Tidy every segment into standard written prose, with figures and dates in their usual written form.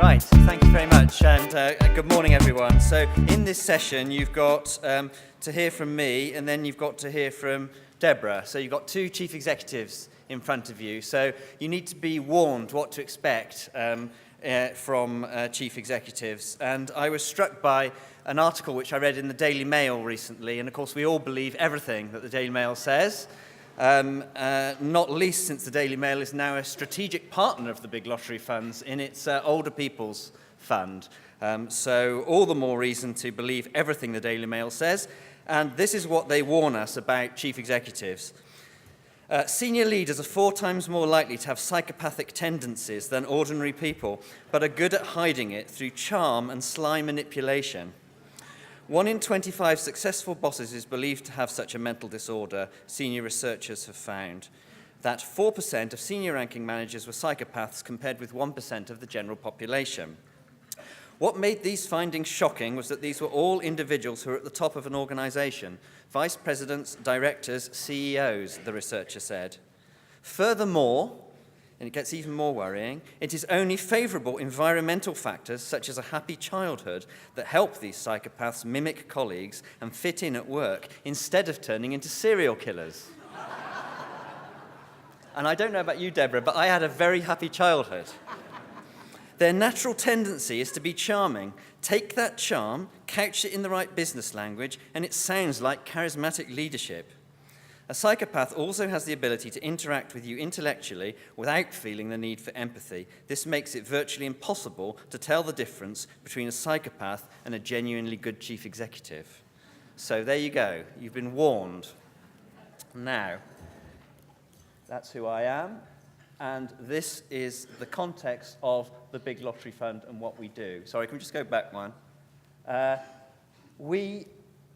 Right, thank you very much, and good morning, everyone. So in this session, you've got to hear from me, and then you've got to hear from Deborah. So you've got two chief executives in front of you. So you need to be warned what to expect from chief executives. And I was struck by an article which I read in the Daily Mail recently, and of course we all believe everything that the Daily Mail says. Not least since the Daily Mail is now a strategic partner of the big lottery funds in its older people's fund. So all the more reason to believe everything the Daily Mail says. And this is what they warn us about chief executives. Senior leaders are 4 times more likely to have psychopathic tendencies than ordinary people, but are good at hiding it through charm and sly manipulation. 1 in 25 successful bosses is believed to have such a mental disorder, senior researchers have found. That 4% of senior ranking managers were psychopaths compared with 1% of the general population. What made these findings shocking was that these were all individuals who are at the top of an organization, vice presidents, directors, CEOs, the researcher said. Furthermore, and it gets even more worrying, it is only favorable environmental factors such as a happy childhood that help these psychopaths mimic colleagues and fit in at work instead of turning into serial killers. And I don't know about you, Deborah, but I had a very happy childhood. Their natural tendency is to be charming. Take that charm, couch it in the right business language, and it sounds like charismatic leadership. A psychopath also has the ability to interact with you intellectually without feeling the need for empathy. This makes it virtually impossible to tell the difference between a psychopath and a genuinely good chief executive. So there you go. You've been warned. Now, that's who I am, and this is the context of the Big Lottery Fund and what we do. Sorry, can we just go back one? We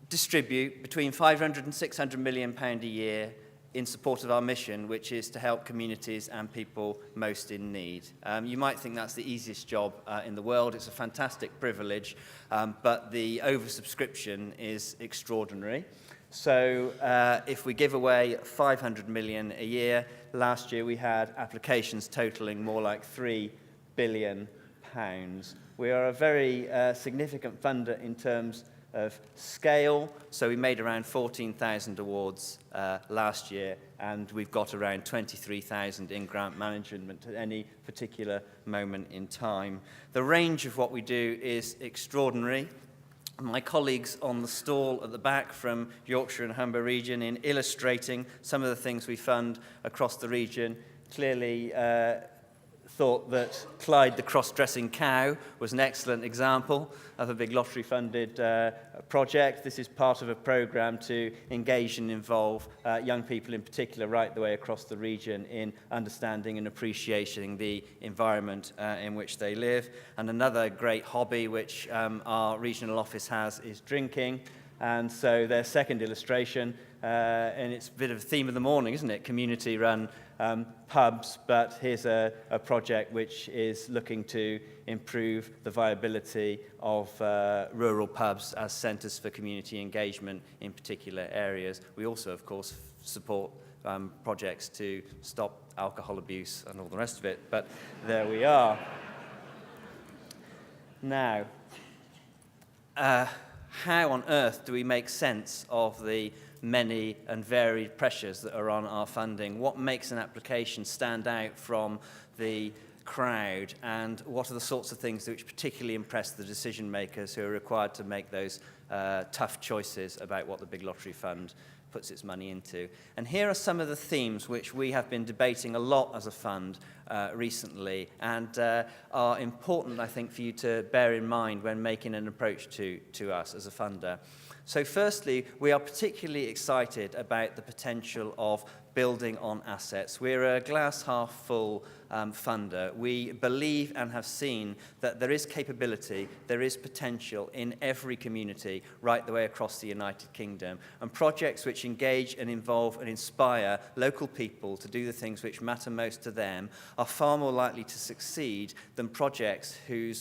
distribute between 500 and 600 million pound a year in support of our mission, which is to help communities and people most in need. You might think that's the easiest job in the world. It's a fantastic privilege, but the oversubscription is extraordinary. So if we give away 500 million a year, last year we had applications totaling more like £3 billion. We are a very significant funder in terms of scale, so we made around 14,000 awards last year, and we've got around 23,000 in grant management at any particular moment in time. The range of what we do is extraordinary. My colleagues on the stall at the back from Yorkshire and Humber region, in illustrating some of the things we fund across the region, clearly thought that Clyde the cross-dressing cow was an excellent example of a big lottery-funded project. This is part of a program to engage and involve young people in particular right the way across the region in understanding and appreciating the environment in which they live. And another great hobby which our regional office has is drinking. And so their second illustration, and it's a bit of a theme of the morning, isn't it? Community-run pubs, but here's a project which is looking to improve the viability of rural pubs as centres for community engagement in particular areas. We also, of course, support projects to stop alcohol abuse and all the rest of it, but there we are. Now, how on earth do we make sense of the many and varied pressures that are on our funding? What makes an application stand out from the crowd, and what are the sorts of things which particularly impress the decision makers who are required to make those tough choices about what the Big Lottery Fund puts its money into? And here are some of the themes which we have been debating a lot as a fund recently, and are important, I think, for you to bear in mind when making an approach to us as a funder. So firstly, we are particularly excited about the potential of building on assets. We're a glass half full funder. We believe and have seen that there is capability, there is potential in every community right the way across the United Kingdom. And projects which engage and involve and inspire local people to do the things which matter most to them are far more likely to succeed than projects who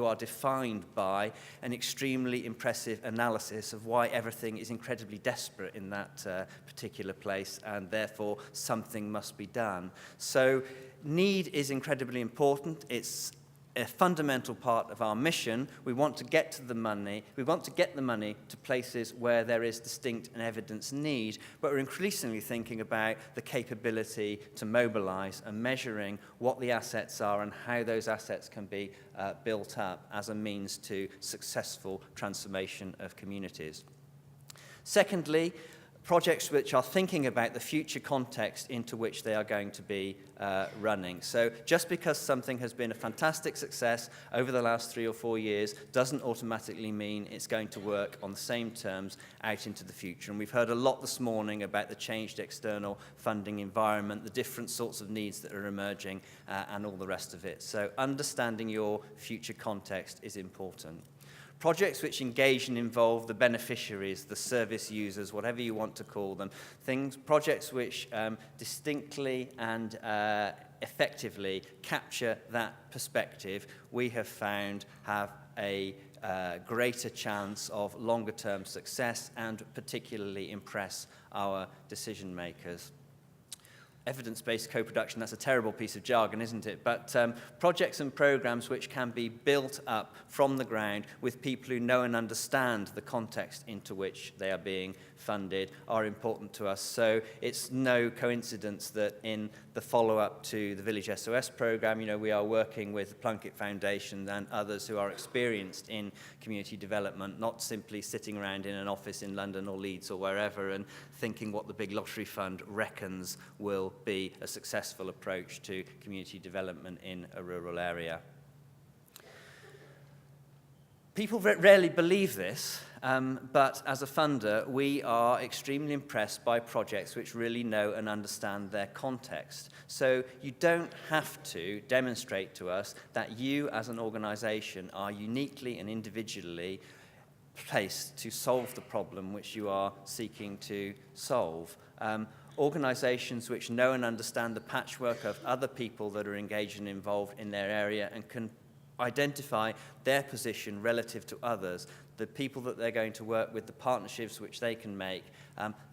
are defined by an extremely impressive analysis of why everything is incredibly desperate in that particular place, and therefore something must be done. So need is incredibly important. It's a fundamental part of our mission. We want to get to the money. We want to get the money to places where there is distinct and evidence need, but we're increasingly thinking about the capability to mobilize and measuring what the assets are and how those assets can be built up as a means to successful transformation of communities. Secondly, projects which are thinking about the future context into which they are going to be running. So just because something has been a fantastic success over the last 3 or 4 years doesn't automatically mean it's going to work on the same terms out into the future. And we've heard a lot this morning about the changed external funding environment, the different sorts of needs that are emerging, and all the rest of it. So understanding your future context is important. Projects which engage and involve the beneficiaries, the service users, whatever you want to call them, projects which distinctly and effectively capture that perspective, we have found have a greater chance of longer-term success and particularly impress our decision makers. Evidence-based co-production, that's a terrible piece of jargon, isn't it? But projects and programs which can be built up from the ground with people who know and understand the context into which they are being funded are important to us. So it's no coincidence that in the follow-up to the Village SOS program, we are working with the Plunkett Foundation and others who are experienced in community development, not simply sitting around in an office in London or Leeds or wherever and thinking what the big lottery fund reckons will be a successful approach to community development in a rural area. People rarely believe this, but as a funder, we are extremely impressed by projects which really know and understand their context. So you don't have to demonstrate to us that you as an organization are uniquely and individually placed to solve the problem which you are seeking to solve. Organizations which know and understand the patchwork of other people that are engaged and involved in their area and can identify their position relative to others, the people that they're going to work with, the partnerships which they can make,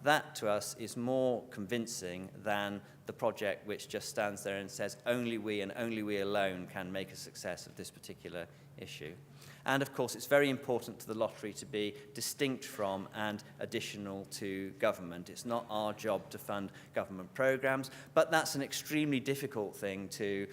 that to us is more convincing than the project which just stands there and says only we and only we alone can make a success of this particular issue. And of course, it's very important to the lottery to be distinct from and additional to government. It's not our job to fund government programs, but that's an extremely difficult thing to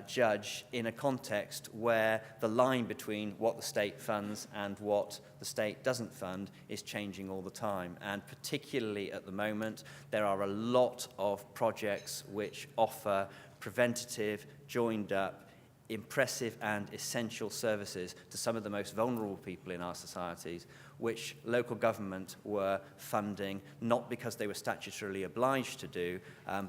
judge in a context where the line between what the state funds and what the state doesn't fund is changing all the time. And particularly at the moment, there are a lot of projects which offer preventative, joined up, impressive and essential services to some of the most vulnerable people in our societies, which local government were funding not because they were statutorily obliged to do,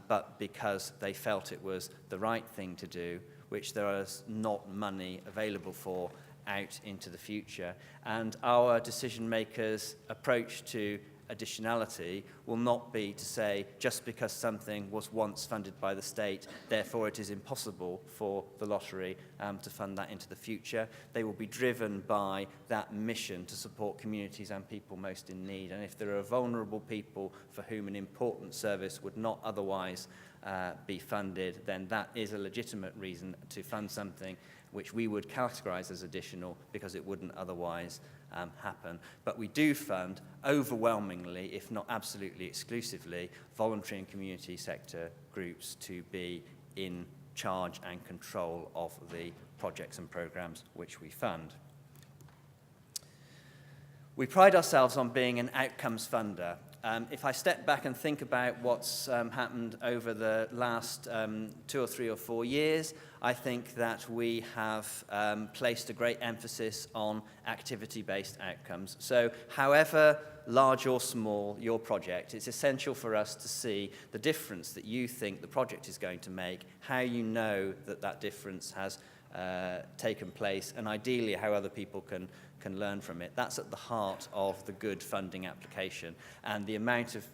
but because they felt it was the right thing to do, which there is not money available for out into the future. And our decision makers' approach to additionality will not be to say just because something was once funded by the state, therefore it is impossible for the lottery to fund that into the future. They will be driven by that mission to support communities and people most in need. And if there are vulnerable people for whom an important service would not otherwise be funded, then that is a legitimate reason to fund something which we would categorize as additional because it wouldn't otherwise happen. But we do fund overwhelmingly, if not absolutely exclusively, voluntary and community sector groups to be in charge and control of the projects and programs which we fund. We pride ourselves on being an outcomes funder. If I step back and think about what's happened over the last 2 or 3 or 4 years, I think that we have placed a great emphasis on activity-based outcomes. So however large or small your project, it's essential for us to see the difference that you think the project is going to make, how you know that that difference has taken place, and ideally how other people can learn from it. That's at the heart of the good funding application. And the amount of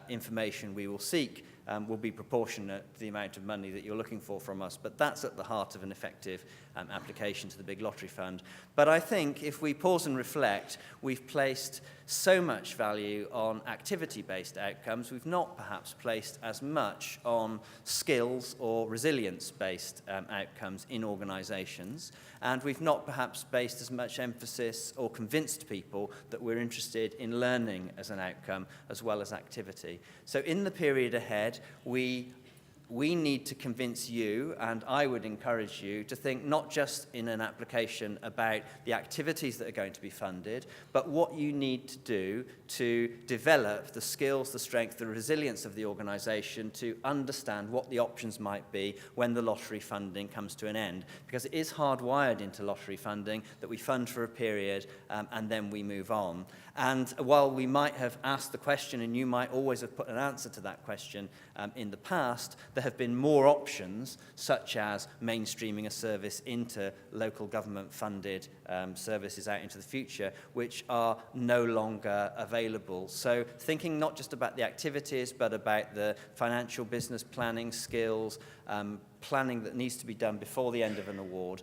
information we will seek will be proportionate to the amount of money that you're looking for from us. But that's at the heart of an effective application to the Big Lottery Fund. But I think if we pause and reflect, we've placed so much value on activity-based outcomes. We've not perhaps placed as much on skills or resilience-based outcomes in organisations. And we've not perhaps based as much emphasis or convinced people that we're interested in learning as an outcome as well as activity. So in the period ahead, we need to convince you, and I would encourage you, to think not just in an application about the activities that are going to be funded, but what you need to do to develop the skills, the strength, the resilience of the organisation to understand what the options might be when the lottery funding comes to an end. Because it is hardwired into lottery funding that we fund for a period and then we move on. And while we might have asked the question, and you might always have put an answer to that question in the past, there have been more options, such as mainstreaming a service into local government-funded services out into the future, which are no longer available. So thinking not just about the activities, but about the financial business planning skills, planning that needs to be done before the end of an award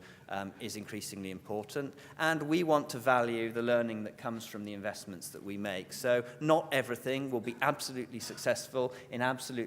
is increasingly important. And we want to value the learning that comes from the investments that we make. So not everything will be absolutely successful in absolutely